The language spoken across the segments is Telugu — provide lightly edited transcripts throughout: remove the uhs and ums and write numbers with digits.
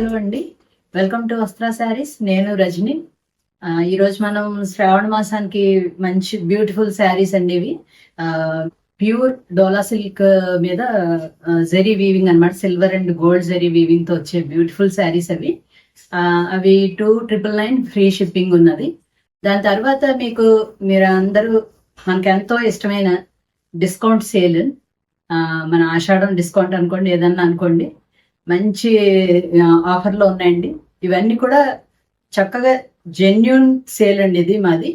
హలో అండి, వెల్కమ్ టు వస్త్ర శారీస్. నేను రజని. ఈరోజు మనం శ్రావణ మాసానికి మంచి బ్యూటిఫుల్ శారీస్ అండి. ఇవి ప్యూర్ డోలా సిల్క్ మీద జెరీ వీవింగ్ అనమాట. Silver and gold zari weaving తో వచ్చే బ్యూటిఫుల్ శారీస్ అవి. అవి 2,999 ఫ్రీ షిప్పింగ్ ఉన్నది. దాని తర్వాత మీరు అందరూ మనకి ఎంతో ఇష్టమైన డిస్కౌంట్ సేల్, మన ఆషాఢం డిస్కౌంట్ అనుకోండి, ఏదన్నా అనుకోండి, మంచి ఆఫర్లో ఉన్నాయండి. ఇవన్నీ కూడా చక్కగా జెన్యున్ సేల్ అండి. ఇది మాది.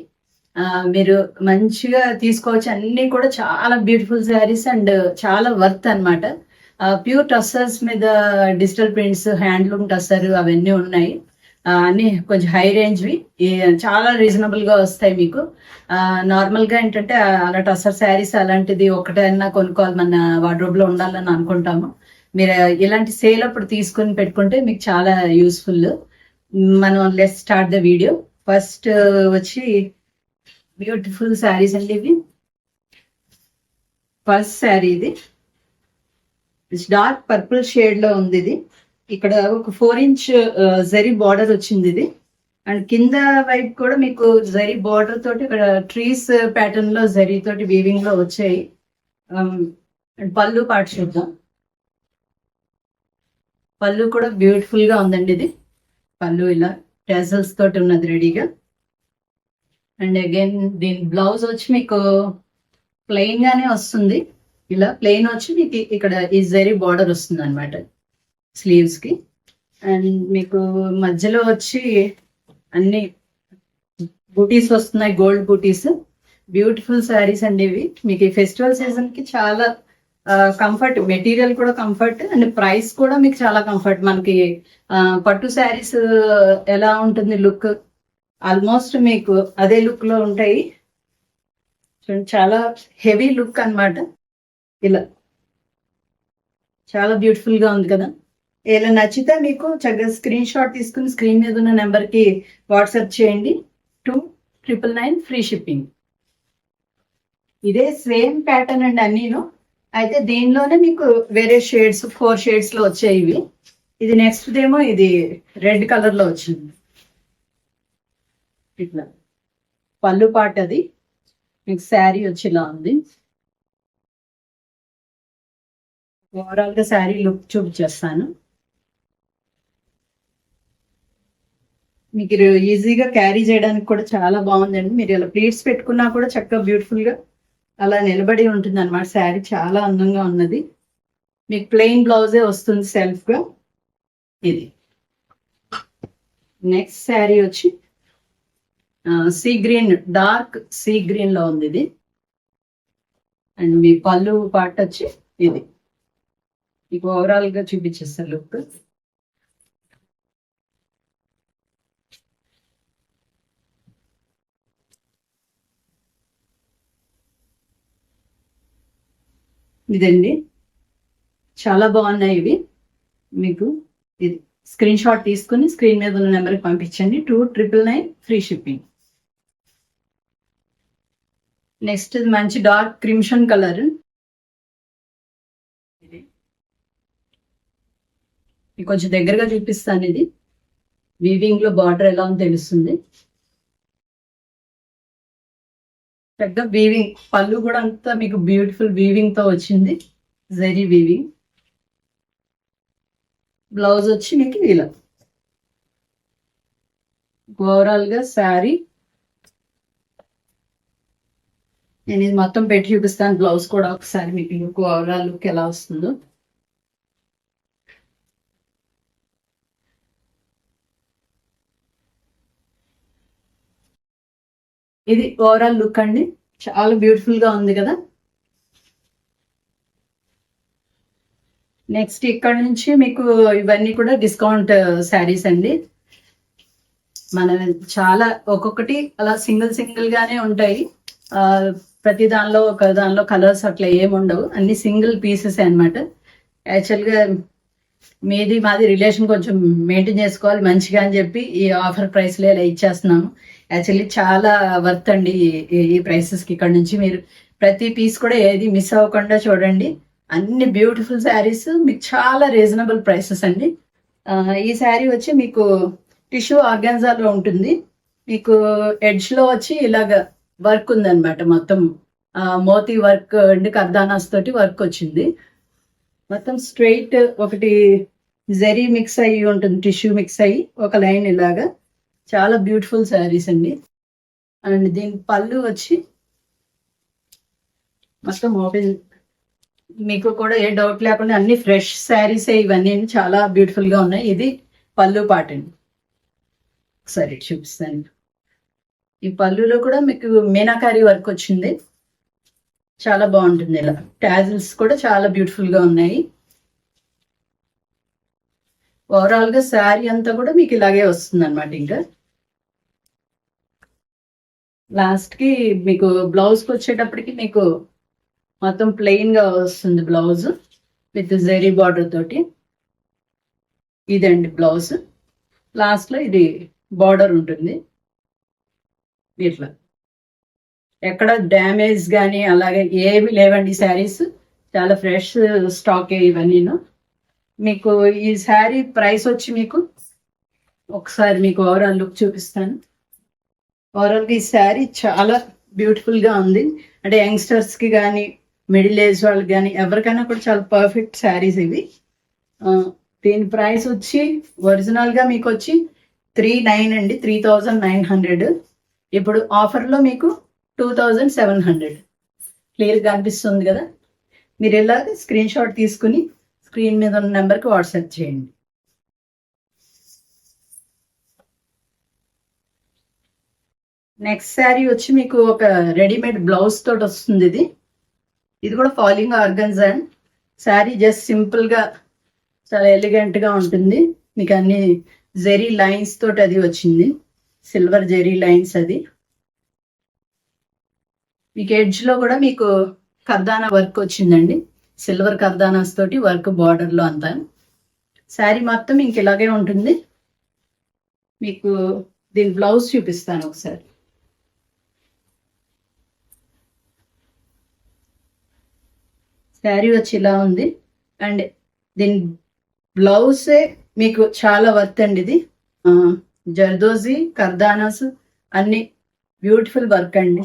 మీరు మంచిగా తీసుకోవచ్చు. అన్ని కూడా చాలా బ్యూటిఫుల్ శారీస్ అండ్ చాలా వర్త్ అనమాట. ప్యూర్ టస్సర్స్ మీద డిజిటల్ ప్రింట్స్, హ్యాండ్లూమ్ టస్సర్ అవన్నీ ఉన్నాయి. అన్ని కొంచెం హై రేంజ్వి, చాలా రీజనబుల్ గా వస్తాయి మీకు. నార్మల్ గా ఏంటంటే అలా టస్సర్ శారీస్ అలాంటిది ఒకటైనా కొనుక్కోవాలి, మన వార్డ్రోబ్ లో ఉండాలని అనుకుంటాము. మీరు ఇలాంటి సేల్ అప్పుడు తీసుకుని పెట్టుకుంటే మీకు చాలా యూస్ఫుల్. మనం let's start the video. First వచ్చి బ్యూటిఫుల్ శారీస్ అండి ఇవి. ఫస్ట్ శారీ ఇది డార్క్ పర్పుల్ షేడ్ లో ఉంది. ఇది ఇక్కడ ఒక 4 ఇంచ్ జరీ బార్డర్ వచ్చింది ఇది. అండ్ కింద వైపు కూడా మీకు జరీ బార్డర్ తోటి ఇక్కడ ట్రీస్ ప్యాటర్న్ లో జరీ తోటి వీవింగ్ లో వచ్చాయి. పళ్ళు పాటు చూద్దాం. పళ్ళు కూడా బ్యూటిఫుల్ గా ఉందండి. ఇది పళ్ళు ఇలా టెజల్స్ తోటి ఉన్నది రెడీగా. అండ్ అగైన్ దీని బ్లౌజ్ వచ్చి మీకు ప్లెయిన్ గానే వస్తుంది. ఇలా ప్లెయిన్ వచ్చి మీకు ఇక్కడ ఈ జరీ బార్డర్ వస్తుంది అనమాట స్లీవ్స్ కి. అండ్ మీకు మధ్యలో వచ్చి అన్ని బూటీస్ వస్తున్నాయి, గోల్డ్ బూటీస్. బ్యూటిఫుల్ శారీస్ అండి ఇవి. మీకు ఈ ఫెస్టివల్ సీజన్ కి చాలా కంఫర్ట్, మెటీరియల్ కూడా కంఫర్ట్ అండ్ ప్రైస్ కూడా మీకు చాలా కంఫర్ట్. మనకి పట్టు శారీస్ ఎలా ఉంటుంది లుక్, ఆల్మోస్ట్ మీకు అదే లుక్ లో ఉంటాయి. చూడండి, చాలా హెవీ లుక్ అన్నమాట. ఇలా చాలా బ్యూటిఫుల్ గా ఉంది కదా. ఇలా నచ్చితే మీకు చక్కగా స్క్రీన్ షాట్ తీసుకుని స్క్రీన్ మీద ఉన్న నెంబర్ కి వాట్సాప్ చేయండి. 2,999 ఫ్రీ షిప్పింగ్. ఇదే సేమ్ ప్యాటర్న్ అండి అన్నీను. అయితే దీనిలోనే మీకు వేరే షేడ్స్ 4 షేడ్స్ లో వచ్చాయి ఇవి. ఇది నెక్స్ట్ డేమో ఇది రెడ్ కలర్ లో వచ్చింది. ఇట్లా పళ్ళు పాట అది. మీకు శారీ వచ్చేలా ఉంది. ఓవరాల్ గా శారీ లుక్ చూపించేస్తాను. మీకు ఈజీగా క్యారీ చేయడానికి కూడా చాలా బాగుందండి. మీరు ఇలా ప్లీట్స్ పెట్టుకున్నా కూడా చక్కగా బ్యూటిఫుల్ గా అలా నిలబడి ఉంటుంది అనమాట. శారీ చాలా అందంగా ఉన్నది. మీకు ప్లెయిన్ బ్లౌజే వస్తుంది సెల్ఫ్ గా. ఇది నెక్స్ట్ శారీ వచ్చి sea green, dark sea green లో ఉంది ఇది. అండ్ మీ పళ్ళు పార్ట్ వచ్చి ఇది. మీకు ఓవరాల్ గా చూపించేస్తారు లుక్. ఇదండి, చాలా బాగున్నాయి ఇవి. మీకు ఇది స్క్రీన్ షాట్ తీసుకుని స్క్రీన్ మీద ఉన్న నెంబర్కి పంపించండి. 2,999 ఫ్రీ షిప్పింగ్. నెక్స్ట్ మంచి డార్క్ క్రిమ్షన్ కలర్. ఇది మీకు కొంచెం దగ్గరగా చూపిస్తాను. ఇది వీవింగ్ లో బార్డర్ ఎలా ఉందో తెలుస్తుంది. పెద్ద వీవింగ్, పళ్ళు కూడా అంతా మీకు బ్యూటిఫుల్ వీవింగ్ తో వచ్చింది, జరీ వీవింగ్. బ్లౌజ్ వచ్చి మీకు ఇలా. ఓవరాల్ గా శారీ నేను ఇది మొత్తం పెట్టి చూపిస్తాను. బ్లౌజ్ కూడా ఒకసారి మీకు లుక్, ఓవరాల్ లుక్ ఎలా వస్తుందో. ఇది ఓవరాల్ లుక్ అండి. చాలా బ్యూటిఫుల్ గా ఉంది కదా. నెక్స్ట్ ఇక్కడ నుంచి మీకు ఇవన్నీ కూడా డిస్కౌంట్ శారీస్ అండి. మన చాలా ఒక్కొక్కటి అలా సింగిల్ గానే ఉంటాయి. ప్రతి దానిలో కలర్స్ అట్లా ఏముండవు, అన్ని సింగిల్ పీసెస్ అన్నమాట. యాక్చువల్గా మాది రిలేషన్ కొంచెం మెయింటైన్ చేసుకోవాలి మంచిగా అని చెప్పి ఈ ఆఫర్ ప్రైస్ లో ఇలా ఇచ్చేస్తున్నాము. యాక్చువల్లీ చాలా వర్త్ అండి ఈ ప్రైసెస్ కి. ఇక్కడ నుంచి మీరు ప్రతి పీస్ కూడా ఏది మిస్ అవ్వకుండా చూడండి. అన్ని బ్యూటిఫుల్ శారీస్ మీకు చాలా రీజనబుల్ ప్రైసెస్ అండి. ఈ శారీ వచ్చి మీకు టిష్యూ ఆర్గాన్జాలో ఉంటుంది. మీకు ఎడ్జ్ లో వచ్చి ఇలాగ వర్క్ ఉందన్నమాట. మొత్తం మోతీ వర్క్ అండ్ కర్దానాస్ తోటి వర్క్ వచ్చింది. మొత్తం స్ట్రైట్ ఒకటి జెరీ మిక్స్ అయ్యి ఉంటుంది, టిష్యూ మిక్స్ అయ్యి ఒక లైన్ ఇలాగా. చాలా బ్యూటిఫుల్ శారీస్ అండి. అండ్ దీని పళ్ళు వచ్చి మొత్తం ఓపెన్, మీకు కూడా ఏ డౌట్ లేకుండా అన్ని ఫ్రెష్ శారీస్ ఇవన్నీ చాలా బ్యూటిఫుల్ గా ఉన్నాయి. ఇది పళ్ళు పాట అండి, ఒకసారి చూపిస్తాను. ఈ పళ్ళులో కూడా మీకు మీనాకారి వర్క్ వచ్చింది, చాలా బాగుంటుంది. ఇలా టాజిల్స్ కూడా చాలా బ్యూటిఫుల్ గా ఉన్నాయి. ఓవరాల్ గా శారీ అంతా కూడా మీకు ఇలాగే వస్తుంది అనమాట. ఇంకా లాస్ట్ కి మీకు బ్లౌజ్ కి వచ్చేటప్పటికి మీకు మొత్తం ప్లెయిన్ గా వస్తుంది బ్లౌజ్ విత్ జెరీ బార్డర్ తోటి. ఇదండి బ్లౌజ్. లాస్ట్ లో ఇది బార్డర్ ఉంటుంది. ఇట్లా ఎక్కడ డ్యామేజ్ కానీ అలాగే ఏమి లేవండి. శారీస్ చాలా ఫ్రెష్ స్టాక్ ఇవన్నీను. మీకు ఈ శారీ ప్రైస్ వచ్చి మీకు ఒకసారి మీకు ఓవరాల్ లుక్ చూపిస్తాను. ఓవరాల్గా ఈ శారీ చాలా బ్యూటిఫుల్ గా ఉంది. అంటే యంగ్స్టర్స్ కి కానీ మిడిల్ ఏజ్ వాళ్ళకి కానీ ఎవరికైనా కూడా చాలా పర్ఫెక్ట్ శారీస్ ఇవి. దీని ప్రైస్ వచ్చి ఒరిజినల్ గా మీకు వచ్చి 3900 అండి, 3900. ఇప్పుడు ఆఫర్లో మీకు 2700. క్లియర్గా అనిపిస్తుంది కదా. మీరు ఇలా స్క్రీన్ షాట్ తీసుకుని స్క్రీన్ మీద ఉన్న నెంబర్కి వాట్సాప్ చేయండి. నెక్స్ట్ శారీ వచ్చి మీకు ఒక రెడీమేడ్ బ్లౌజ్ తోటి వస్తుంది. ఇది కూడా falling organza. Sari just simple గా చాలా ఎలిగెంట్ గా ఉంటుంది. మీకు అన్ని జెరీ లైన్స్ తోటి అది వచ్చింది, సిల్వర్ జెరీ లైన్స్. అది మీకు ఎడ్జ్ లో కూడా మీకు కర్దానా వర్క్ వచ్చిందండి, సిల్వర్ కర్దానాస్ తోటి వర్క్ బార్డర్ లో అంతా. శారీ మొత్తం ఇంక ఇలాగే ఉంటుంది. మీకు దీని బ్లౌజ్ చూపిస్తాను ఒకసారి. శారీ వచ్చి ఇలా ఉంది. అండ్ దీని బ్లౌజే మీకు చాలా వర్త్ అండి. ఇది జర్దోజీ కర్దానాస్ అన్ని బ్యూటిఫుల్ వర్క్ అండి.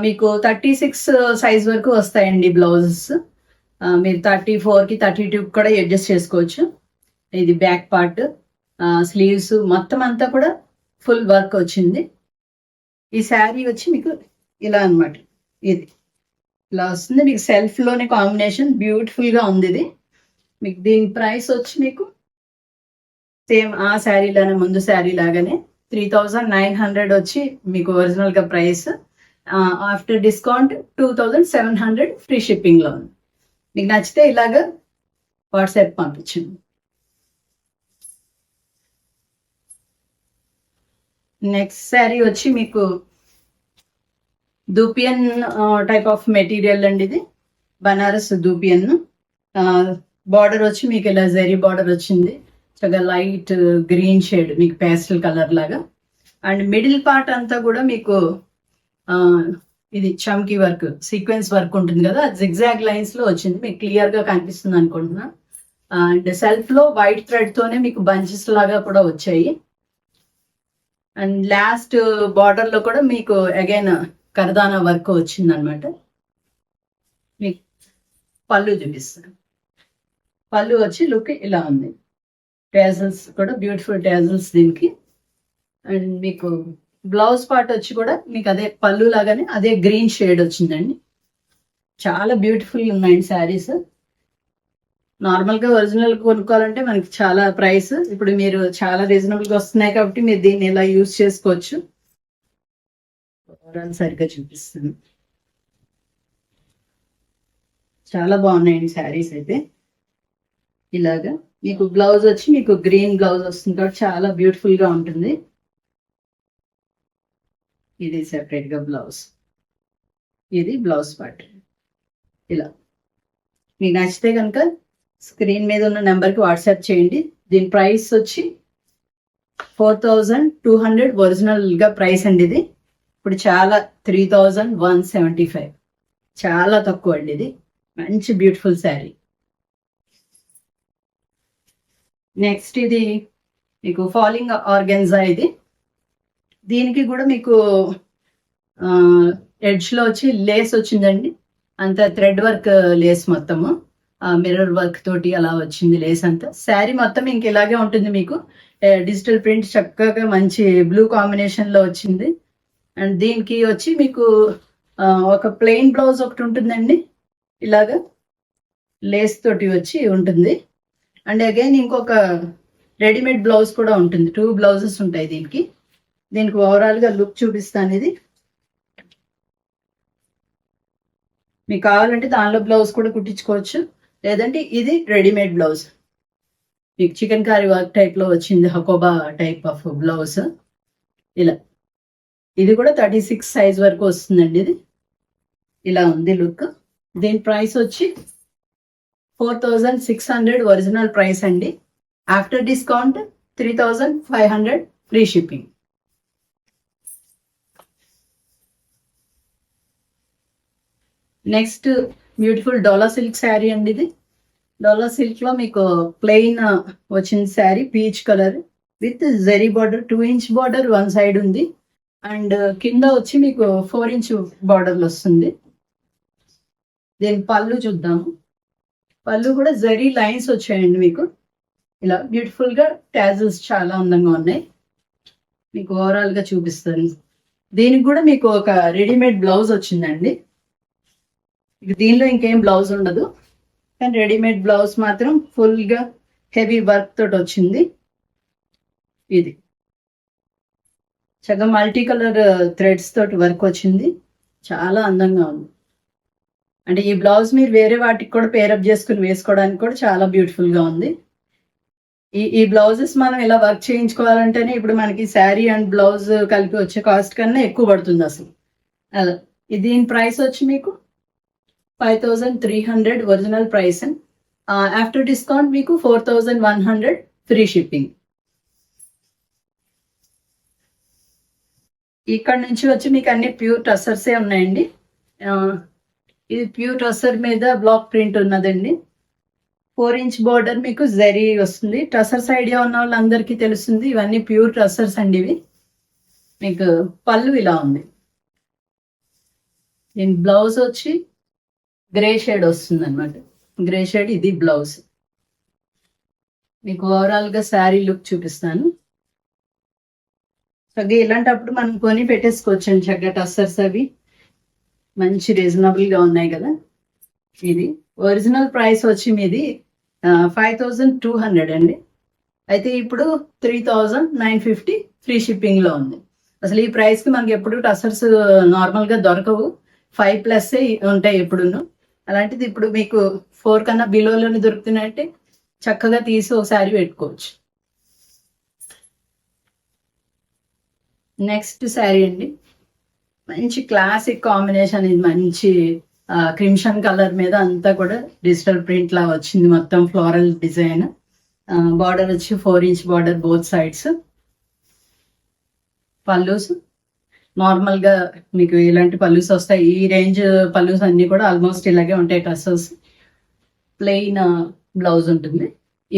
మీకు 36 సైజ్ వరకు వస్తాయండి బ్లౌజెస్. మీరు 34కి 32 కూడా అడ్జస్ట్ చేసుకోవచ్చు. ఇది బ్యాక్ పార్ట్, స్లీవ్స్ మొత్తం అంతా కూడా ఫుల్ వర్క్ వచ్చింది. ఈ శారీ వచ్చి మీకు ఇలా అనమాట. ఇది ఇలా వస్తుంది. మీకు సెల్ఫ్ లోనే కాంబినేషన్ బ్యూటిఫుల్ గా ఉంది. ఇది మీకు దీని ప్రైస్ వచ్చి మీకు సేమ్ ఆ శారీలోనే ముందు శారీ లాగానే 3900 వచ్చి మీకు ఒరిజినల్ గా price. After discount 2700 free shipping లో ఉంది. మీకు నచ్చితే ఇలాగా వాట్సాప్ పంపించండి. నెక్స్ట్ శారీ వచ్చి మీకు దూపియన్ టైప్ ఆఫ్ మెటీరియల్ అండి. ఇది బనారస్ దూపియన్. బార్డర్ వచ్చి మీకు ఇలా జెరీ బార్డర్ వచ్చింది, చాలా లైట్ గ్రీన్ షేడ్, మీకు పేస్టల్ కలర్ లాగా. అండ్ మిడిల్ పార్ట్ అంతా కూడా మీకు ఇది చమ్కీ వర్క్, సీక్వెన్స్ వర్క్ ఉంటుంది కదా, జిగ్జాగ్ లైన్స్ లో వచ్చింది. మీకు క్లియర్ గా కనిపిస్తుంది అనుకుంటున్నా. అండ్ సెల్ఫ్ లో వైట్ థ్రెడ్ తోనే మీకు బంచెస్ లాగా కూడా వచ్చాయి. అండ్ లాస్ట్ బార్డర్ లో కూడా మీకు అగైన్ కర్దానా వర్క్ వచ్చింది అనమాట. మీకు పళ్ళు చూపిస్తాను. పళ్ళు వచ్చి లుక్ ఇలా ఉంది. టేజల్స్ కూడా బ్యూటిఫుల్ టేజల్స్ దీనికి. అండ్ మీకు బ్లౌజ్ పార్ట్ వచ్చి కూడా మీకు అదే పళ్ళు లాగానే అదే గ్రీన్ షేడ్ వచ్చిందండి. చాలా బ్యూటిఫుల్ ఉన్నాయండి శారీస్. నార్మల్గా ఒరిజినల్ కొనుక్కోవాలంటే మనకి చాలా ప్రైస్. ఇప్పుడు మీరు చాలా రీజనబుల్గా వస్తున్నాయి కాబట్టి మీరు దీన్ని ఇలా యూజ్ చేసుకోవచ్చు. సరిగ్గా చూపిస్తాను. చాలా బాగున్నాయండి శారీస్ అయితే. ఇలాగా మీకు బ్లౌజ్ వచ్చి మీకు గ్రీన్ బ్లౌజ్ వస్తుంది కాబట్టి చాలా బ్యూటిఫుల్ గా ఉంటుంది. ఇది సెపరేట్ గా బ్లౌజ్, ఇది బ్లౌజ్ పార్ట్. ఇలా మీకు నచ్చితే కనుక స్క్రీన్ మీద ఉన్న నెంబర్కి వాట్సాప్ చేయండి. దీని ప్రైస్ వచ్చి 4200 ఒరిజినల్ గా ప్రైస్ అండి. ఇది ఇప్పుడు చాలా 3175, చాలా తక్కువ అండి. ఇది మంచి బ్యూటిఫుల్ శారీ. నెక్స్ట్ ఇది మీకు ఫాలింగ్ ఆర్గెన్జా. ఇది దీనికి కూడా మీకు ఎడ్జ్ లో వచ్చి లేస్ వచ్చిందండి. అంత థ్రెడ్ వర్క్ లేస్ మొత్తము మిర్రర్ వర్క్ తోటి అలా వచ్చింది లేస్ అంతా. శారీ మొత్తం ఇంక ఇలాగే ఉంటుంది మీకు. డిజిటల్ ప్రింట్ చక్కగా మంచి బ్లూ కాంబినేషన్ లో వచ్చింది. అండ్ దీనికి వచ్చి మీకు ఒక ప్లెయిన్ బ్లౌజ్ ఒకటి ఉంటుందండి, ఇలాగా లేస్ తోటి వచ్చి ఉంటుంది. అండ్ అగైన్ ఇంకొక రెడీమేడ్ బ్లౌజ్ కూడా ఉంటుంది. 2 బ్లౌజెస్ ఉంటాయి దీనికి. దీనికి ఓవరాల్ గా లుక్ చూపిస్తాను. ఇది మీకు కావాలంటే దానిలో బ్లౌజ్ కూడా కుట్టించుకోవచ్చు, లేదంటే ఇది రెడీమేడ్ బ్లౌజ్. మీకు చికెన్ కర్రీ వర్క్ టైప్ లో వచ్చింది, హకోబా టైప్ ఆఫ్ బ్లౌజ్. ఇలా ఇది కూడా 36 సైజ్ వరకు వస్తుందండి. ఇది ఇలా ఉంది లుక్. దీని ప్రైస్ వచ్చి 4600 ఒరిజినల్ ప్రైస్ అండి. After discount 3500 free shipping. Next beautiful Dola silk sari అండి. ఇది డోలా సిల్క్ లో మీకు ప్లెయిన్ వచ్చింది sari, peach colour with zari border. 2 inch border one side ఉంది, అండ్ కింద వచ్చి మీకు 4 ఇంచ్ బార్డర్లు వస్తుంది. దీని పళ్ళు చూద్దాము. పళ్ళు కూడా జరీ లైన్స్ వచ్చాయండి మీకు. ఇలా బ్యూటిఫుల్ గా టాజిల్స్ చాలా అందంగా ఉన్నాయి. మీకు ఓవరాల్ గా చూపిస్తాను. దీనికి కూడా మీకు ఒక రెడీమేడ్ బ్లౌజ్ వచ్చిందండి. దీనిలో ఇంకేం బ్లౌజ్ ఉండదు, కానీ రెడీమేడ్ బ్లౌజ్ మాత్రం ఫుల్ గా హెవీ వర్క్ తోటి వచ్చింది. ఇది చక్కగా మల్టీ కలర్ థ్రెడ్స్ తోటి వర్క్ వచ్చింది, చాలా అందంగా ఉంది. అంటే ఈ బ్లౌజ్ మీరు వేరే వాటికి కూడా పేరప్ చేసుకుని వేసుకోవడానికి కూడా చాలా బ్యూటిఫుల్ గా ఉంది. ఈ బ్లౌజెస్ మనం ఇలా వర్క్ చేయించుకోవాలంటేనే ఇప్పుడు మనకి శారీ అండ్ బ్లౌజ్ కలిపి వచ్చే కాస్ట్ కన్నా ఎక్కువ పడుతుంది అసలు. అలా దీని ప్రైస్ వచ్చి మీకు 5300 ఒరిజినల్ ప్రైస్. ఆఫ్టర్ డిస్కౌంట్ మీకు 4100 ఫ్రీ షిప్పింగ్. ఇక్కడ నుంచి వచ్చి మీకు అన్ని ప్యూర్ టస్సర్సే ఉన్నాయండి. ఇది ప్యూర్ టస్సర్ మీద బ్లాక్ ప్రింట్ ఉన్నదండి. 4 ఇంచ్ బార్డర్ మీకు జరీ వస్తుంది. టసర్స్ ఐడియా ఉన్న వాళ్ళందరికీ తెలుస్తుంది, ఇవన్నీ ప్యూర్ టసర్స్ అండి. ఇవి మీకు పళ్ళు ఇలా ఉంది. దీని బ్లౌజ్ వచ్చి గ్రే షేడ్ వస్తుంది అనమాట. గ్రే షేడ్ ఇది బ్లౌజ్. మీకు ఓవరాల్ గా శారీ లుక్ చూపిస్తాను. చక్కగా ఇలాంటప్పుడు మనం కొని పెట్టేసుకోవచ్చండి. చక్కగా టస్సర్స్ అవి మంచి రీజనబుల్ గా ఉన్నాయి కదా. ఇది ఒరిజినల్ ప్రైస్ వచ్చి మీది 5200 అండి. అయితే ఇప్పుడు 3950 ఫ్రీ షిప్పింగ్ లో ఉంది. అసలు ఈ ప్రైస్ కి మనకి ఎప్పుడు టసర్స్ నార్మల్ గా దొరకవు, 5+ ఉంటాయి ఎప్పుడును. అలాంటిది ఇప్పుడు మీకు 4 కన్నా బిలోలోనే దొరుకుతున్నాయంటే చక్కగా తీసి ఒకసారి పెట్టుకోవచ్చు. నెక్స్ట్ శారీ అండి, మంచి క్లాసిక్ కాంబినేషన్. ఇది మంచి క్రిమ్షన్ కలర్ మీద అంతా కూడా డిజిటల్ ప్రింట్ లా వచ్చింది, మొత్తం ఫ్లోరల్ డిజైన్. బార్డర్ వచ్చి 4 inch border both sides. Pallus normal గా మీకు ఇలాంటి పల్లూస్ వస్తాయి. ఈ రేంజ్ పల్లూస్ అన్ని కూడా ఆల్మోస్ట్ ఇలాగే ఉంటాయి. టసల్స్ ప్లెయిన్ బ్లౌజ్ ఉంటుంది.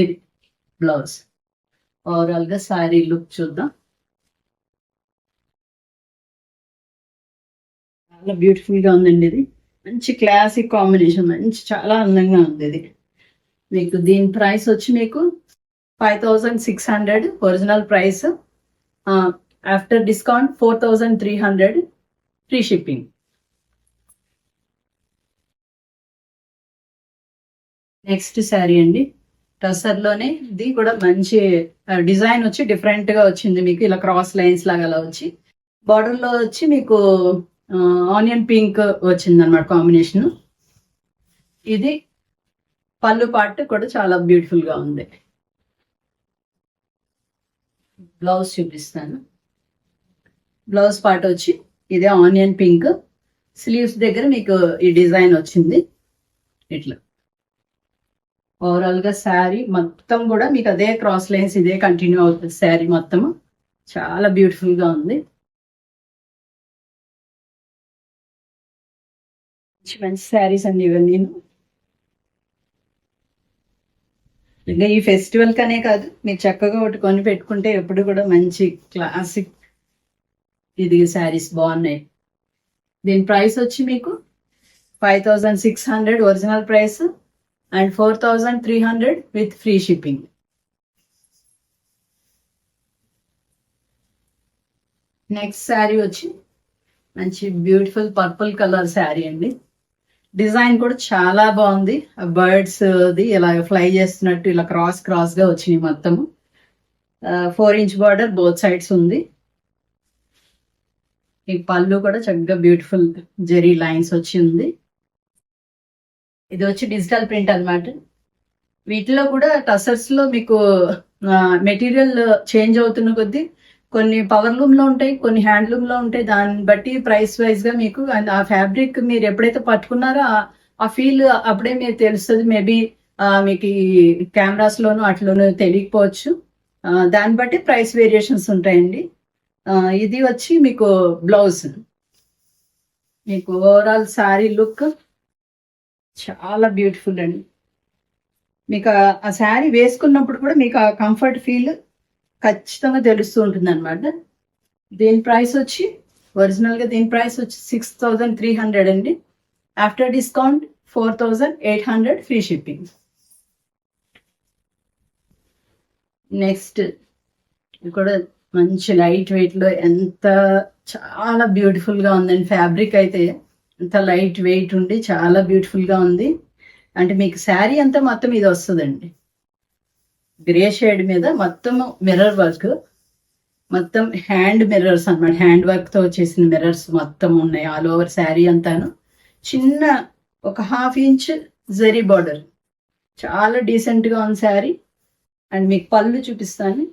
ఇది బ్లౌజ్. ఓవరాల్ గా శారీ లుక్ చూద్దాం. చాలా బ్యూటిఫుల్ గా ఉందండి. ఇది మంచి క్లాసిక్ కాంబినేషన్, మంచి చాలా అందంగా ఉంది. ఇది మీకు దీని ప్రైస్ వచ్చి మీకు 5600 original price. After discount 4300 free shipping. Next sari అండి, టసర్ లోనే ఇది కూడా మంచి డిజైన్ వచ్చి డిఫరెంట్ గా వచ్చింది మీకు. ఇలా క్రాస్ లైన్స్ లాగా అలా వచ్చి బార్డర్ లో వచ్చి మీకు ఆనియన్ పింక్ వచ్చింది అనమాట కాంబినేషన్. ఇది పళ్ళు పార్ట్ కూడా చాలా బ్యూటిఫుల్ గా ఉంది. బ్లౌజ్ చూపిస్తాను. బ్లౌజ్ పార్ట్ వచ్చి ఇదే ఆనియన్ పింక్. స్లీవ్స్ దగ్గర మీకు ఈ డిజైన్ వచ్చింది ఇట్లా. ఓవరాల్ గా శారీ మొత్తం కూడా మీకు అదే క్రాస్ లైన్స్ ఇదే కంటిన్యూ అవుతుంది. శారీ మొత్తం చాలా బ్యూటిఫుల్ గా ఉంది. మంచి మంచి శారీస్ అండి ఇవన్నీ. ఇంకా ఈ ఫెస్టివల్ కనే కాదు, మీరు చక్కగా ఒకటి కొని పెట్టుకుంటే ఎప్పుడు కూడా మంచి క్లాసిక్ ఇది శారీస్ బాగున్నాయి. దీని ప్రైస్ వచ్చి మీకు 5600 original price and 4300 with free shipping. Next sari వచ్చి మంచి బ్యూటిఫుల్ పర్పుల్ కలర్ శారీ అండి. డిజైన్ కూడా చాలా బాగుంది. బర్డ్స్ ది ఇలా ఫ్లై చేస్తున్నట్టు ఇలా క్రాస్ గా వచ్చినాయి మొత్తము. 4 ఇంచ్ బార్డర్ బోత్ సైడ్స్ ఉంది. ఈ పళ్ళు కూడా చక్కగా బ్యూటిఫుల్ జెరీ లైన్స్ వచ్చి ఉంది. ఇది వచ్చి డిజిటల్ ప్రింట్ అన్నమాట. వీటిలో కూడా టసర్స్ లో మీకు మెటీరియల్ చేంజ్ అవుతున్న కొద్దీ కొన్ని పవర్ లూమ్ లో ఉంటాయి, కొన్ని హ్యాండ్లూమ్ లో ఉంటాయి. దాన్ని బట్టి ప్రైస్ వైజ్ గా మీకు ఆ ఫ్యాబ్రిక్ మీరు ఎప్పుడైతే పట్టుకున్నారో ఆ ఫీల్ అప్పుడే మీరు తెలుస్తుంది. మేబీ మీకు కెమెరాస్ లోను అట్లోనూ తెలియకపోవచ్చు. దాన్ని బట్టి ప్రైస్ వేరియేషన్స్ ఉంటాయండి. ఇది వచ్చి మీకు బ్లౌజ్. మీకు ఓవరాల్ శారీ లుక్ చాలా బ్యూటిఫుల్ అండి. మీకు ఆ శారీ వేసుకున్నప్పుడు కూడా మీకు ఆ కంఫర్ట్ ఫీల్ ఖచ్చితంగా తెలుస్తూ ఉంటుంది అనమాట. దీని ప్రైస్ వచ్చి ఒరిజినల్ గా దీని ప్రైస్ వచ్చి 6300 అండి. After discount 4800 free shipping. Next కూడా మంచి లైట్ వెయిట్ లో ఎంత చాలా బ్యూటిఫుల్ గా ఉందండి. ఫ్యాబ్రిక్ అయితే ఎంత లైట్ వెయిట్ ఉండి చాలా బ్యూటిఫుల్ గా ఉంది. అంటే మీకు శారీ అంతా మొత్తం ఇది వస్తుందండి. గ్రే షేడ్ మీద మొత్తం మిర్రర్ వర్క్, మొత్తం హ్యాండ్ మిర్రర్స్ అన్నమాట. హ్యాండ్ వర్క్ తో చేసిన మిర్రర్స్ మొత్తం ఉన్నాయి ఆల్ ఓవర్ శారీ అంతాను. చిన్న ఒక 1/2 ఇంచ్ జరీ బార్డర్, చాలా డీసెంట్ గా ఉంది శారీ. అండ్ మీకు పళ్ళు చూపిస్తాను.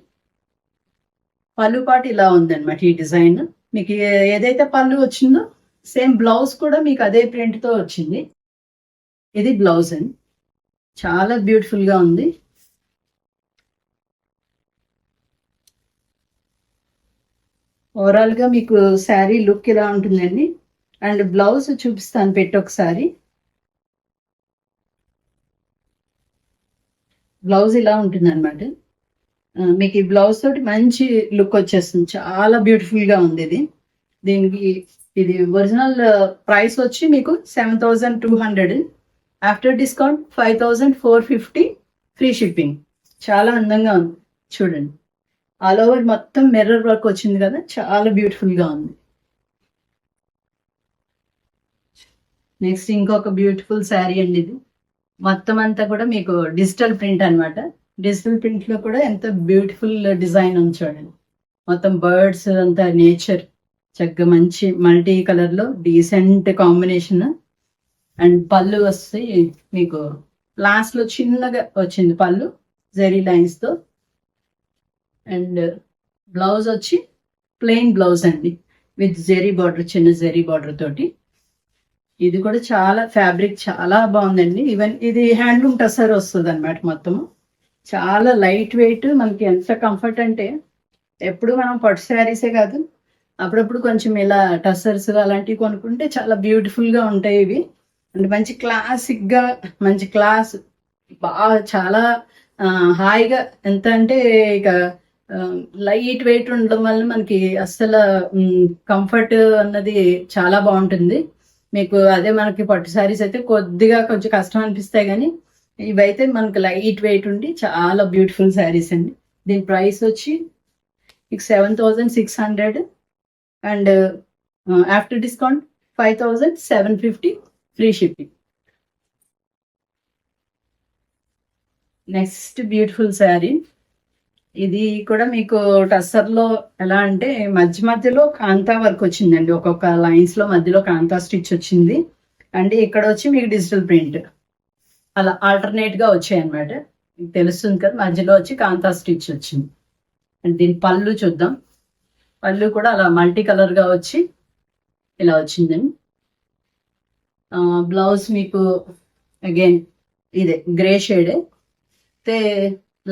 పళ్ళు పాటు ఇలా ఉందన్నమాట ఈ డిజైన్. మీకు ఏదైతే పళ్ళు వచ్చిందో సేమ్ బ్లౌజ్ కూడా మీకు అదే ప్రింట్ తో వచ్చింది. ఇది బ్లౌజ్ అండి, చాలా బ్యూటిఫుల్ గా ఉంది. ఓవరాల్ గా మీకు శారీ లుక్ ఇలా ఉంటుందండి. అండ్ బ్లౌజ్ చూపిస్తాను పెట్టి ఒకసారి. బ్లౌజ్ ఇలా ఉంటుంది అనమాట. మీకు ఈ బ్లౌజ్ తోటి మంచి లుక్ వచ్చేస్తుంది. చాలా బ్యూటిఫుల్ గా ఉంది ఇది. దీనికి ఇది ఒరిజినల్ ప్రైస్ వచ్చి మీకు 7200. After discount 5450 free shipping. చాలా అందంగా ఉంది చూడండి. ఆల్ ఓవర్ మొత్తం మిర్రర్ వర్క్ వచ్చింది కదా, చాలా బ్యూటిఫుల్ గా ఉంది. నెక్స్ట్ ఇంకొక బ్యూటిఫుల్ శారీ అండి. ఇది మొత్తం అంతా కూడా మీకు డిజిటల్ ప్రింట్ అన్నమాట. డిజిటల్ ప్రింట్ లో కూడా ఎంత బ్యూటిఫుల్ డిజైన్ ఉంది చూడండి. మొత్తం బర్డ్స్ అంతా నేచర్ చక్కగా మంచి మల్టీ కలర్ లో డీసెంట్ కాంబినేషన్. అండ్ పళ్ళు వస్తాయి మీకు లాస్ట్ లో చిన్నగా వచ్చింది పళ్ళు జెరీ లైన్స్ తో. అండ్ బ్లౌజ్ వచ్చి ప్లెయిన్ బ్లౌజ్ అండి విత్ జెరీ బార్డర్, చిన్న జెరీ బార్డర్ తోటి. ఇది కూడా చాలా ఫ్యాబ్రిక్ చాలా బాగుందండి. ఈవెన్ ఇది హ్యాండ్లూమ్ టసర్ వస్తుంది అనమాట మొత్తము. చాలా లైట్ వెయిట్. మనకి ఎంత కంఫర్ట్ అంటే ఎప్పుడు మనం పట్టు శారీసే కాదు, అప్పుడప్పుడు కొంచెం ఇలా టసర్స్ అలాంటివి కొనుక్కుంటే చాలా బ్యూటిఫుల్ గా ఉంటాయి ఇవి. అంటే మంచి క్లాసిక్ గా మంచి క్లాస్ బాగా చాలా హాయిగా. ఎంత అంటే ఇక లైట్ వెయిట్ ఉండడం వల్ల మనకి అస్సలు కంఫర్ట్ అన్నది చాలా బాగుంటుంది. మీకు అదే మనకి పట్టు శారీస్ అయితే కొద్దిగా కొంచెం కష్టం అనిపిస్తాయి, కానీ ఇవైతే మనకి లైట్ వెయిట్ ఉండి చాలా బ్యూటిఫుల్ శారీస్ అండి. దీని ప్రైస్ వచ్చి మీకు 7600 and after discount 5750 free shipping. Next beautiful sari. ఇది కూడా మీకు టస్సర్ లో ఎలా అంటే మధ్య మధ్యలో కాంతా వర్క్ వచ్చిందండి. ఒక్కొక్క లైన్స్ లో మధ్యలో కాంతా స్టిచ్ వచ్చింది. అండ్ ఇక్కడ వచ్చి మీకు డిజిటల్ ప్రింట్ అలా ఆల్టర్నేట్ గా వచ్చాయి అనమాట. మీకు తెలుస్తుంది కదా, మధ్యలో వచ్చి కాంతా స్టిచ్ వచ్చింది. అండ్ దీని పళ్ళు చూద్దాం. పళ్ళు కూడా అలా మల్టీ కలర్ గా వచ్చి ఇలా వచ్చిందండి. బ్లౌజ్ మీకు అగైన్ ఇదే గ్రే షేడే. అయితే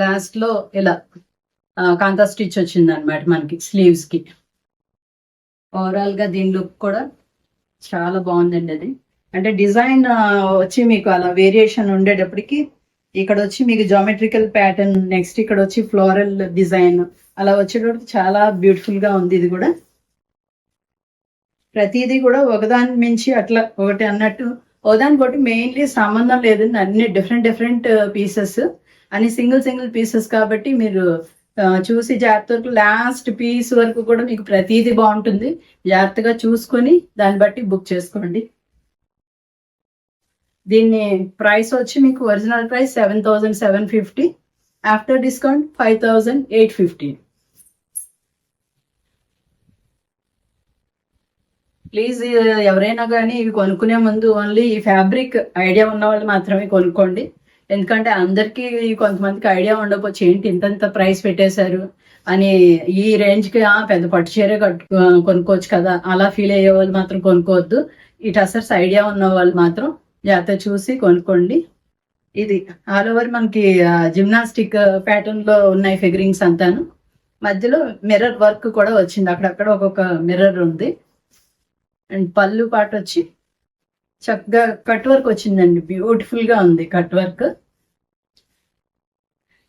లాస్ట్ లో ఇలా కాంతా స్టిచ్ వచ్చింది అనమాట మనకి స్లీవ్స్ కి. ఓవరాల్ గా దీని లుక్ కూడా చాలా బాగుందండి. అది అంటే డిజైన్ వచ్చి మీకు అలా వేరియేషన్ ఉండేటప్పటికి ఇక్కడ వచ్చి మీకు జామెట్రికల్ ప్యాటర్న్, నెక్స్ట్ ఇక్కడ వచ్చి ఫ్లోరల్ డిజైన్ అలా వచ్చేటప్పుడు చాలా బ్యూటిఫుల్ గా ఉంది. ఇది కూడా ప్రతిదీ కూడా ఒకదాని మించి అట్లా ఒకటి అన్నట్టు ఒకదానికొకటి మెయిన్లీ సంబంధం లేదండి. అన్ని డిఫరెంట్ డిఫరెంట్ పీసెస్, అన్ని సింగిల్ సింగిల్ పీసెస్ కాబట్టి మీరు చూసి జాగ్రత్తగా లాస్ట్ పీస్ వరకు కూడా మీకు ప్రతిదీ బాగుంటుంది. జాగ్రత్తగా చూసుకొని దాన్ని బట్టి బుక్ చేసుకోండి. దీన్ని ప్రైస్ వచ్చి మీకు original price 7,750, after discount 5,850. Please ఎవరైనా కానీ ఇవి కొనుక్కునే ముందు ఓన్లీ ఈ ఫ్యాబ్రిక్ ఐడియా ఉన్న వాళ్ళు మాత్రమే కొనుక్కోండి. ఎందుకంటే అందరికీ కొంతమందికి ఐడియా ఉండకపోవచ్చు, ఏంటి ఇంతంత ప్రైస్ పెట్టేశారు అని. ఈ రేంజ్కి పెద్ద పట్టు చీరే కొనుక్కోవచ్చు కదా, అలా ఫీల్ అయ్యే వాళ్ళు మాత్రం కొనుక్కోవద్దు. ఈ టసర్స్ ఐడియా ఉన్న వాళ్ళు మాత్రం జాగ్రత్త చూసి కొనుక్కోండి. ఇది ఆల్ ఓవర్ మనకి జిమ్నాస్టిక్ ప్యాటర్న్ లో ఉన్నాయి ఫిగరింగ్స్ అంతాను. మధ్యలో మిర్రర్ వర్క్ కూడా వచ్చింది, అక్కడక్కడ ఒక్కొక్క మిర్రర్ ఉంది. అండ్ పళ్ళు పాటు వచ్చి చక్కగా కట్ వర్క్ వచ్చిందండి, బ్యూటిఫుల్ గా ఉంది కట్ వర్క్.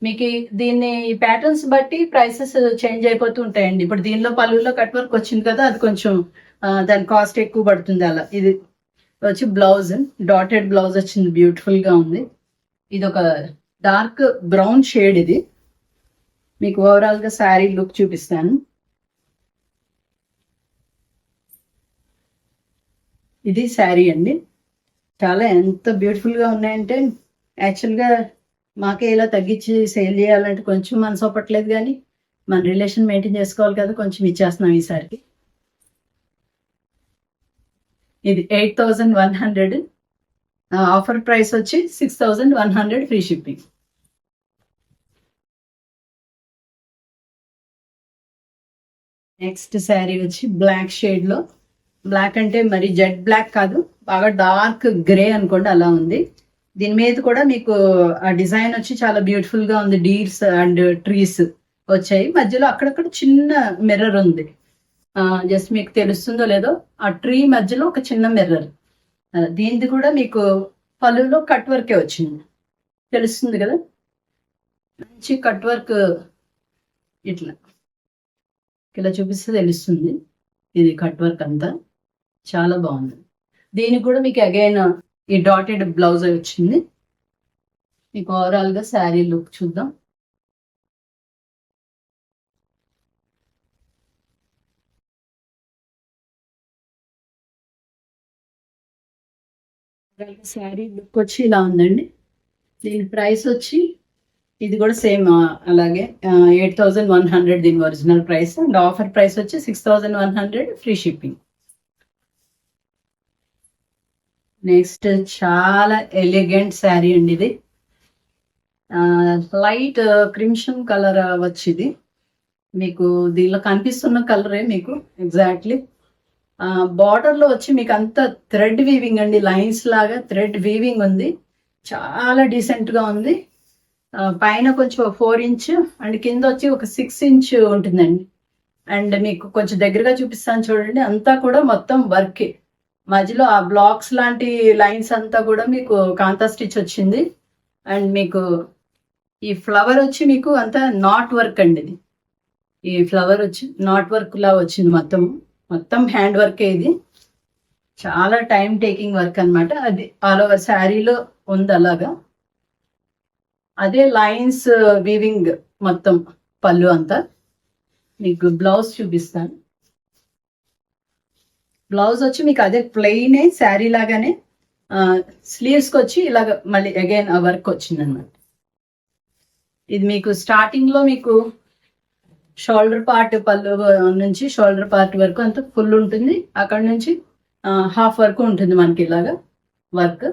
మీకు దీన్ని ఈ ప్యాటర్న్స్ బట్టి ప్రైసెస్ చేంజ్ అయిపోతూ ఉంటాయండి. ఇప్పుడు దీనిలో పళ్ళులో కట్ వర్క్ వచ్చింది కదా, అది కొంచెం దాని కాస్ట్ ఎక్కువ పడుతుంది. అలా ఇది వచ్చి బ్లౌజ్, డాటెడ్ బ్లౌజ్ వచ్చింది, బ్యూటిఫుల్ గా ఉంది. ఇది ఒక డార్క్ బ్రౌన్ షేడ్. ఇది మీకు ఓవరాల్ గా శారీ లుక్ చూపిస్తాను. ఇది శారీ అండి, చాలా ఎంత బ్యూటిఫుల్ గా ఉన్నాయంటే, యాక్చువల్గా మాకే ఇలా తగ్గించి సేల్ చేయాలంటే కొంచెం మనసు ఒప్పట్లేదు, కానీ మన రిలేషన్ మెయింటైన్ చేసుకోవాలి కదా, కొంచెం ఇచ్చేస్తున్నాం ఈసారికి. ఇది 8,100, ఆఫర్ ప్రైస్ వచ్చి 6,100 ఫ్రీ షిప్పింగ్. నెక్స్ట్ శారీ వచ్చి బ్లాక్ షేడ్ లో, బ్లాక్ అంటే మరి జెడ్ బ్లాక్ కాదు, బాగా డార్క్ గ్రే అనుకోండి, అలా ఉంది. దీని మీద కూడా మీకు ఆ డిజైన్ వచ్చి చాలా బ్యూటిఫుల్ గా ఉంది. డీర్స్ అండ్ ట్రీస్ వచ్చాయి, మధ్యలో అక్కడక్కడ చిన్న మిర్రర్ ఉంది. జస్ట్ మీకు తెలుస్తుందో లేదో, ఆ ట్రీ మధ్యలో ఒక చిన్న మిర్రర్. దీనిది కూడా మీకు పళ్ళులో కట్ వర్కే వచ్చింది, తెలుస్తుంది కదా, మంచి కట్ వర్క్. ఇట్లా ఇలా చూపిస్తే తెలుస్తుంది. ఇది కట్ వర్క్ అంతా చాలా బాగుంది. దీనికి కూడా మీకు అగైన్ ఈ డాటెడ్ బ్లౌజ్ వచ్చింది. మీకు ఓవరాల్ గా శారీ లుక్ చూద్దాం. శారీ లుక్ వచ్చి ఇలా ఉందండి. దీని ప్రైస్ వచ్చి ఇది కూడా సేమ్ అలాగే 8,100 దీని original price, and offer price వచ్చి 6,100 ఫ్రీ షిప్పింగ్. నెక్స్ట్ చాలా ఎలిగెంట్ శారీ అండి. ఇది లైట్ క్రిమ్షన్ కలర్ వచ్చింది. మీకు దీనిలో కనిపిస్తున్న కలరే మీకు ఎగ్జాక్ట్లీ. బార్డర్ లో వచ్చి మీకు అంత థ్రెడ్ వీవింగ్ అండి, లైన్స్ లాగా థ్రెడ్ వీవింగ్ ఉంది, చాలా డీసెంట్ గా ఉంది. పైన కొంచెం 4 ఇంచ్ అండ్ కింద వచ్చి ఒక 6 ఇంచ్ ఉంటుందండి. అండ్ మీకు కొంచెం దగ్గరగా చూపిస్తాను చూడండి, అంతా కూడా మొత్తం వర్కే. మధ్యలో ఆ బ్లాక్స్ లాంటి లైన్స్ అంతా కూడా మీకు కాంతా స్టిచ్ వచ్చింది. అండ్ మీకు ఈ ఫ్లవర్ వచ్చి మీకు అంతా నాట్ వర్క్ అండి. ఇది ఈ ఫ్లవర్ వచ్చి నాట్ వర్క్ లా వచ్చింది, మొత్తం మొత్తం హ్యాండ్ వర్కే. ఇది చాలా టైం టేకింగ్ వర్క్ అనమాట. అది ఆల్ ఓవర్ శారీలో ఉంది అలాగా. అదే లైన్స్ వీవింగ్ మొత్తం పళ్ళు అంతా. మీకు బ్లౌజ్ చూపిస్తాను. బ్లౌజ్ వచ్చి మీకు అదే ప్లెయిన్ శారీ లాగానే, స్లీవ్స్ కి వచ్చి ఇలాగ మళ్ళీ అగైన్ ఆ వర్క్ వచ్చింది అనమాట. ఇది మీకు స్టార్టింగ్ లో మీకు షోల్డర్ పార్ట్, పళ్ళు నుంచి షోల్డర్ పార్ట్ వరకు అంతా ఫుల్ ఉంటుంది, అక్కడ నుంచి హాఫ్ వరకు ఉంటుంది మనకి ఇలాగా వర్క్.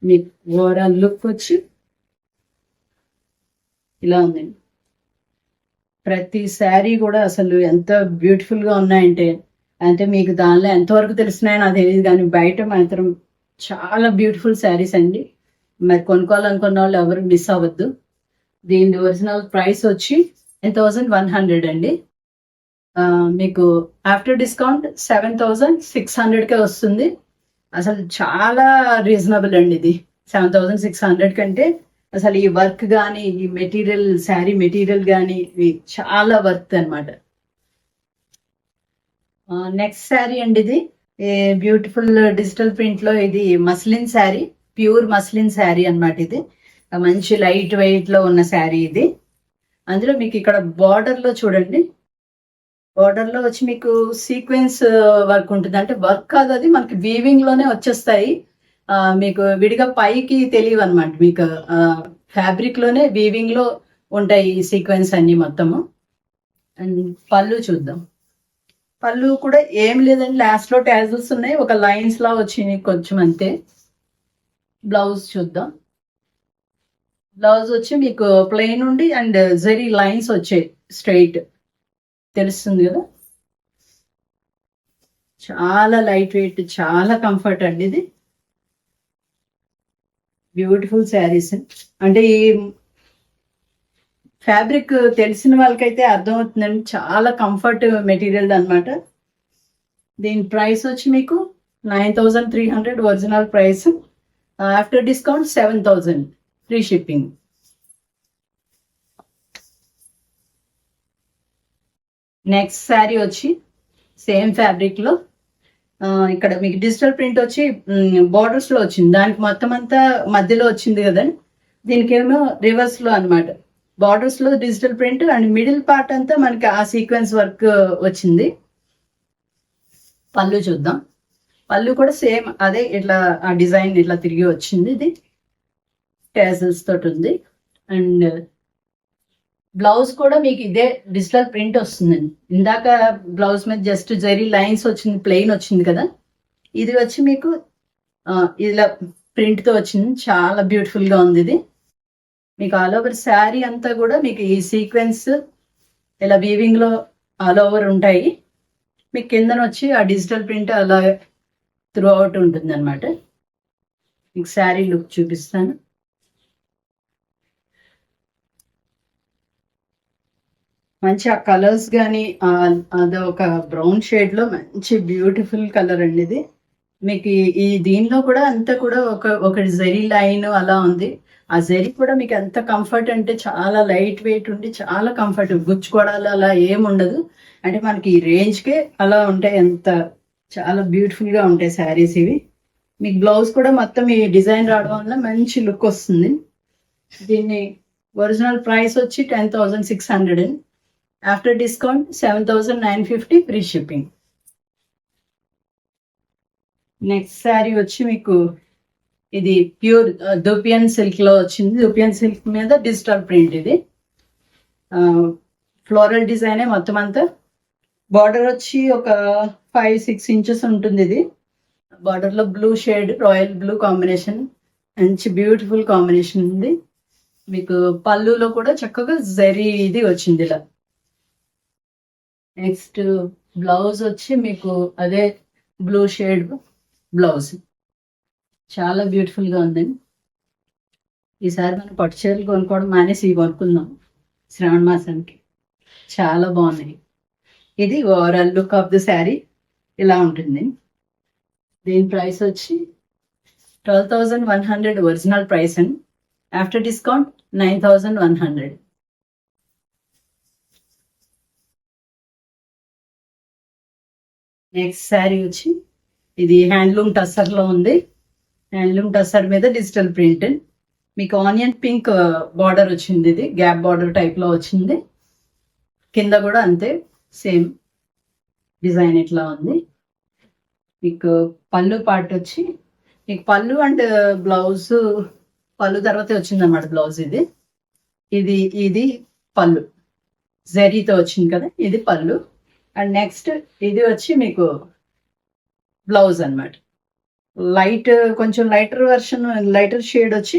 మీకు ఓవరాల్ లుక్ వచ్చి ఇలా ఉందండి. ప్రతి శారీ కూడా అసలు ఎంత బ్యూటిఫుల్ గా ఉన్నాయంటే, అంటే మీకు దానిలో ఎంతవరకు తెలిసినాయో నాకు తెలియదు, కానీ బయట మాత్రం చాలా బ్యూటిఫుల్ శారీస్ అండి. మరి కొనుక్కోవాలనుకున్న వాళ్ళు ఎవరు మిస్ అవ్వద్దు. దీని ఒరిజినల్ ప్రైస్ వచ్చి 10,100 అండి. మీకు ఆఫ్టర్ డిస్కౌంట్ 7,600కే వస్తుంది. అసలు చాలా రీజనబుల్ అండి ఇది. 7,600 కంటే అసలు ఈ వర్క్ కానీ ఈ మెటీరియల్ శారీ మెటీరియల్ కానీ ఇవి చాలా వర్త్ అనమాట. నెక్స్ట్ శారీ అండి, ఇది బ్యూటిఫుల్ డిజిటల్ ప్రింట్ లో ఇది muslin sari, pure muslin sari అనమాట. ఇది మంచి లైట్ వెయిట్ లో ఉన్న శారీ ఇది. అందులో మీకు ఇక్కడ బార్డర్ లో చూడండి, బార్డర్ లో వచ్చి మీకు సీక్వెన్స్ వర్క్ ఉంటుంది. అంటే వర్క్ కాదు, అది మనకి వీవింగ్ లోనే వచ్చేస్తాయి. మీకు విడిగా పైకి తెలియవు అనమాట. మీకు ఫ్యాబ్రిక్ లోనే వీవింగ్ లో ఉంటాయి ఈ సీక్వెన్స్ అన్ని మొత్తము. అండ్ పళ్ళు చూద్దాం. పళ్ళు కూడా ఏం లేదండి, లాస్ట్ లో టాజిల్స్ ఉన్నాయి, ఒక లైన్స్ లా వచ్చినాయి కొంచెం అంతే. బ్లౌజ్ చూద్దాం. బ్లౌజ్ వచ్చి మీకు ప్లెయిన్ ఉండి అండ్ జరీ లైన్స్ వచ్చాయి స్ట్రైట్, తెలుస్తుంది కదా. చాలా లైట్ వెయిట్, చాలా కంఫర్ట్ అండి ఇది. బ్యూటిఫుల్ శారీస్. అంటే ఈ ఫ్యాబ్రిక్ తెలిసిన వాళ్ళకైతే అర్థమవుతుందండి, చాలా కంఫర్ట్ మెటీరియల్ అనమాట. దీని ప్రైస్ వచ్చి మీకు 9,300 original price. After discount 7,000 free shipping. Next sari వచ్చి సేమ్ ఫ్యాబ్రిక్ లో ఇక్కడ మీకు డిజిటల్ ప్రింట్ వచ్చి బోర్డర్స్ లో వచ్చింది. దానికి మొత్తం అంతా మధ్యలో వచ్చింది కదండి, దీనికేమో రివర్స్ లో అనమాట. బార్డర్స్ లో digital print and middle part అంతా మనకి ఆ సీక్వెన్స్ వర్క్ వచ్చింది. పళ్ళు చూద్దాం. పళ్ళు కూడా సేమ్ అదే, ఇట్లా ఆ డిజైన్ ఇట్లా తిరిగి వచ్చింది. ఇది టాజిల్స్ తోటి ఉంది. అండ్ బ్లౌజ్ కూడా మీకు ఇదే డిజిటల్ ప్రింట్ వస్తుందండి. ఇందాక బ్లౌజ్ మీద జస్ట్ జరీ లైన్స్ వచ్చింది, ప్లెయిన్ వచ్చింది కదా. ఇది వచ్చి మీకు ఇలా ప్రింట్ తో వచ్చింది. చాలా బ్యూటిఫుల్ గా ఉంది ఇది. మీకు ఆల్ ఓవర్ శారీ అంతా కూడా మీకు ఈ సీక్వెన్స్ ఇలా వీవింగ్ లో ఆల్ ఓవర్ ఉంటాయి. మీకు కిందన వచ్చి ఆ డిజిటల్ ప్రింట్ అలా త్రూ అవుట్ ఉంటుంది అనమాట. మీకు శారీ లుక్ చూపిస్తాను. మంచి ఆ కలర్స్ కానీ అదొక బ్రౌన్ షేడ్ లో మంచి బ్యూటిఫుల్ కలర్ అండి ఇది. మీకు ఈ దీనిలో కూడా అంతా కూడా ఒక జెరీ లైన్ అలా ఉంది. ఆ జెరీ కూడా మీకు ఎంత కంఫర్ట్ అంటే చాలా లైట్ వెయిట్ ఉండి చాలా కంఫర్ట్, గుచ్చుకోవడాలు అలా ఏముండదు. అంటే మనకి ఈ రేంజ్కే అలా ఉంటాయి, ఎంత చాలా బ్యూటిఫుల్ గా ఉంటాయి శారీస్ ఇవి. మీకు బ్లౌజ్ కూడా మొత్తం ఈ డిజైన్ రావడం వల్ల మంచి లుక్ వస్తుంది. దీన్ని ఒరిజినల్ ప్రైస్ వచ్చి 10,600. After discount 7,950 free shipping. Next sari వచ్చి మీకు ఇది ప్యూర్ దూపియన్ సిల్క్ లో వచ్చింది. దూపియన్ సిల్క్ మీద డిజిటల్ ప్రింట్. ఇది ఫ్లోరల్ డిజైనే మొత్తం అంతా. బార్డర్ వచ్చి ఒక 5-6 ఇంచెస్ ఉంటుంది. ఇది బార్డర్ లో blue shade, royal blue combination, మంచి బ్యూటిఫుల్ కాంబినేషన్ ఉంది. మీకు పళ్ళులో కూడా చక్కగా జరీ ఇది వచ్చింది ఇలా. నెక్స్ట్ బ్లౌజ్ వచ్చి మీకు అదే బ్లూ షేడ్ బ్లౌజ్, చాలా బ్యూటిఫుల్ గా ఉందండి. ఈసారి మనం పట్టు చీరలు కొనుక్కోవడం మానేసి ఇవి కొనుక్కుందాం శ్రావణ మాసానికి. చాలా బాగున్నాయి. ఇది overall look of the sari ఇలా ఉంటుంది. దీని ప్రైస్ వచ్చి 12,100 ఒరిజినల్ ప్రైస్ అండి. After discount 9,100. నెక్స్ట్ శారీ వచ్చి ఇది హ్యాండ్లూమ్ టస్సర్ లో ఉంది. హ్యాండ్లూమ్ టస్సర్ మీద డిజిటల్ ప్రింట్. మీకు ఆనియన్ పింక్ బార్డర్ వచ్చింది. ఇది గ్యాప్ బార్డర్ టైప్ లో వచ్చింది. కింద కూడా అంతే సేమ్ డిజైన్ ఇట్లా ఉంది. మీకు పళ్ళు పార్ట్ వచ్చి మీకు పళ్ళు అండ్ బ్లౌజ్, పళ్ళు తర్వాత వచ్చింది అన్నమాట బ్లౌజ్. ఇది పళ్ళు జరీతో వచ్చింది కదా, ఇది పళ్ళు. అండ్ నెక్స్ట్ ఇది వచ్చి మీకు బ్లౌజ్ అన్నమాట. లైట్ కొంచెం లైటర్ షేడ్ వచ్చి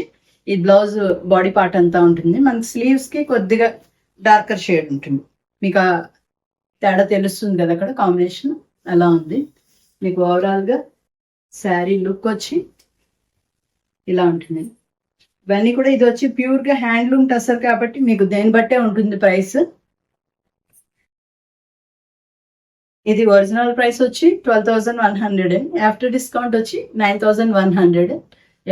ఈ బ్లౌజ్ బాడీ పార్ట్ అంతా ఉంటుంది. మనకి స్లీవ్స్ కి కొద్దిగా డార్కర్ షేడ్ ఉంటుంది. మీకు ఆ తేడా తెలుస్తుంది కదా అక్కడ, కాంబినేషన్ అలా ఉంది. మీకు ఓవరాల్ గా శారీ లుక్ వచ్చి ఇలా ఉంటుంది. ఇవన్నీ కూడా ఇది వచ్చి ప్యూర్ గా హ్యాండ్లూమ్ టసర్ కాబట్టి మీకు దేని బట్టే ఉంటుంది ప్రైస్. ఇది ఒరిజినల్ ప్రైస్ వచ్చి 12,100. ఆఫ్టర్ డిస్కౌంట్ వచ్చి 9,100.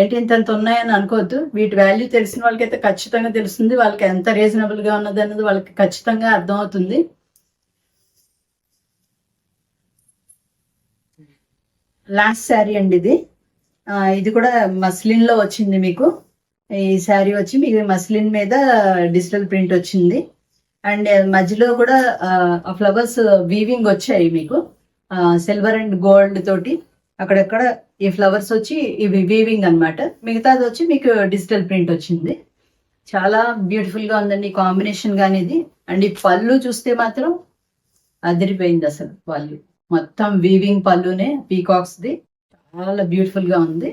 ఏంటి ఇంత ఉన్నాయని అనుకోవద్దు. వీటి వాల్యూ తెలిసిన వాళ్ళకైతే ఖచ్చితంగా తెలుస్తుంది, వాళ్ళకి ఎంత రీజనబుల్ గా ఉన్నది అన్నది వాళ్ళకి ఖచ్చితంగా అర్థమవుతుంది. లాస్ట్ శారీ అండి ఇది. ఇది కూడా మస్లిన్ లో వచ్చింది మీకు. ఈ శారీ వచ్చి మీకు మస్లిన్ మీద డిజిటల్ ప్రింట్ వచ్చింది. అండ్ మధ్యలో కూడా ఫ్లవర్స్ వీవింగ్ వచ్చాయి మీకు, సిల్వర్ అండ్ గోల్డ్ తోటి అక్కడక్కడ ఈ ఫ్లవర్స్ వచ్చి ఇవి వీవింగ్ అనమాట. మిగతాది వచ్చి మీకు డిజిటల్ ప్రింట్ వచ్చింది. చాలా బ్యూటిఫుల్ గా ఉందండి ఈ కాంబినేషన్ కానీ ఇది. అండ్ ఈ పళ్ళు చూస్తే మాత్రం అదిరిపోయింది అసలు. పళ్ళు మొత్తం వీవింగ్ పళ్ళునే, పీకాక్స్ ది, చాలా బ్యూటిఫుల్ గా ఉంది.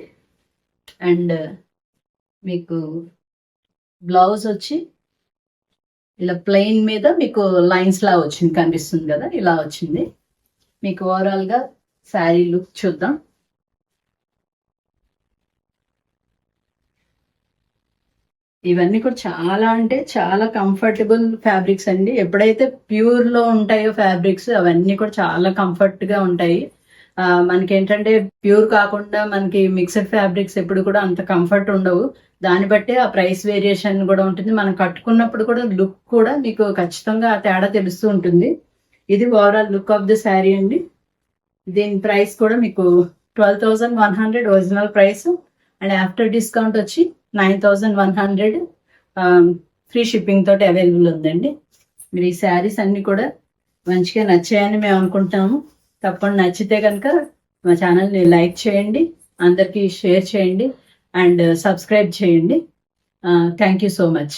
అండ్ మీకు బ్లౌజ్ వచ్చి ఇలా ప్లెయిన్ మీద మీకు లైన్స్ లా వచ్చింది, కనిపిస్తుంది కదా, ఇలా వచ్చింది. మీకు ఓవరాల్ గా శారీ లుక్ చూద్దాం. ఇవన్నీ కూడా చాలా అంటే చాలా కంఫర్టబుల్ ఫ్యాబ్రిక్స్ అండి. ఎప్పుడైతే ప్యూర్ లో ఉంటాయో ఫ్యాబ్రిక్స్ అవన్నీ కూడా చాలా కంఫర్ట్ గా ఉంటాయి. మనకి ఏంటంటే ప్యూర్ కాకుండా మనకి మిక్స్డ్ ఫ్యాబ్రిక్స్ ఎప్పుడు కూడా అంత కంఫర్ట్ ఉండవు. దాన్ని బట్టి ఆ ప్రైస్ వేరియేషన్ కూడా ఉంటుంది. మనం కట్టుకున్నప్పుడు కూడా లుక్ కూడా మీకు ఖచ్చితంగా ఆ తేడా తెలుస్తూ ఉంటుంది. ఇది overall look of the sari అండి. దీని ప్రైస్ కూడా మీకు 12,100 original price. And after discount వచ్చి 9,100 ఫ్రీ షిప్పింగ్ తోటి అవైలబుల్ ఉందండి. మీరు ఈ శారీస్ అన్ని కూడా మంచిగా నచ్చాయని మేము అనుకుంటాము. తప్పకుండా నచ్చితే కనుక మా ఛానల్ని లైక్ చేయండి, అందరికీ షేర్ చేయండి అండ్ సబ్స్క్రైబ్ చేయండి. Thank you so much.